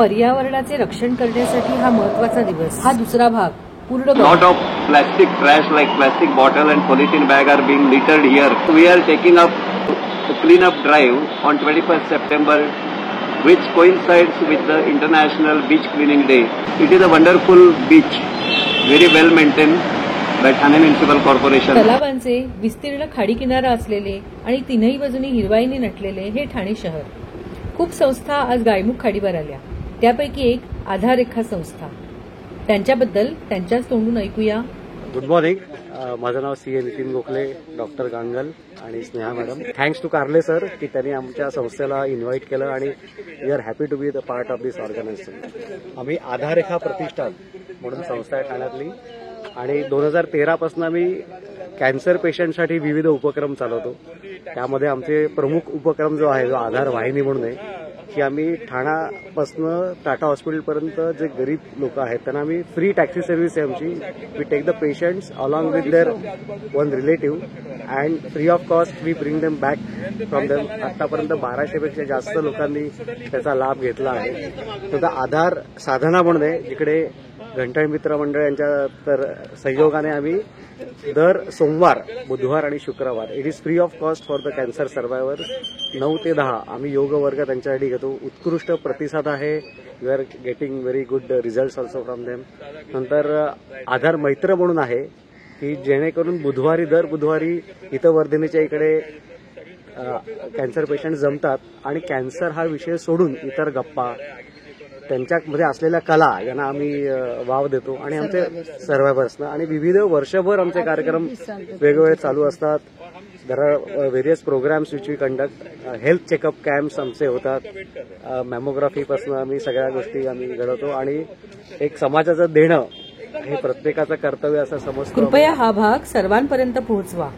पर्यावरणाचे रक्षण करण्यासाठी हा महत्त्वाचा दिवस. हा दुसरा भाग पूर्ण Lot of plastic trash like plastic bottle and polythene bag are being littered here. We are taking up a clean-up drive on 21st September, which coincides with the International Beach Cleaning Day. It is a wonderful beach, very well maintained by Thane Municipal Corporation. तलावांचे विस्तीर्ण खाडी किनारा असलेले आणि तीनही बाजूनी हिरवाईने नटलेले हे ठाणे शहर. खूप संस्था आज गायमुख खाडीवर आल्या. त्यापैकी एक आधाररेखा संस्था. त्यांच्याबद्दल त्यांच्याच तोंडून ऐकूया. Good morning. माझं नाव सीए नितीन गोखले, डॉक्टर गांगल आणि Sneha madam. Thanks to Karle sir की त्यांनी आमच्या संस्थेला इन्व्हाइट केलं आणि we are happy to be the part of this organisation. आम्ही आधाररेखा प्रतिष्ठान म्हणून संस्था आहे ठाण्यातली आणि 2013 पासून आम्ही कॅन्सर पेशंटसाठी विविध उपक्रम चालवतो. त्यामध्ये आमचे प्रमुख उपक्रम जो आहे, जो आधार वाहिनी म्हणून आहे, की आम्ही ठाण्यापासून टाटा हॉस्पिटलपर्यंत जे गरीब लोक आहेत त्यांना आम्ही फ्री टॅक्सी सर्व्हिस आहे आमची. We take the patients along with their one relative and free of cost we bring them back from them. आतापर्यंत 1200पेक्षा जास्त लोकांनी त्याचा लाभ घेतला आहे. तर आधार साधना म्हणून आहे, जिकडे घंटाळ मित्र मंडळ यांच्या तर सहयोगाने आम्ही दर सोमवार, बुधवार आणि शुक्रवार it is free of cost for the cancer survivor 9 ते 10 आम्ही योग वर्ग त्यांच्यासाठी घेतो. उत्कृष्ट प्रतिसाद आहे. We are getting very good result also from them. नंतर आधार मैत्र म्हणून आहे की जेणेकरून दर बुधवारी इथं वर्धिनीच्या इकडे कॅन्सर पेशंट जमतात आणि कॅन्सर हा विषय सोडून इतर गप्पा, त्यांच्यामध्ये असलेल्या कला यांना आम्ही वाव देतो आणि आमचे सर्वायव्हर्सना आणि विविध वर्षभर आमचे कार्यक्रम वेगवेगळे चालू असतात. There are various programmes which we conduct. Health checkup camps आमचे होतात. मॅमोग्राफीपासून आम्ही सगळ्या गोष्टी आम्ही घडवतो आणि एक समाजाचं देणं हे प्रत्येकाचं कर्तव्य असं समजतो. कृपया हा भाग सर्वांपर्यंत पोहोचवा.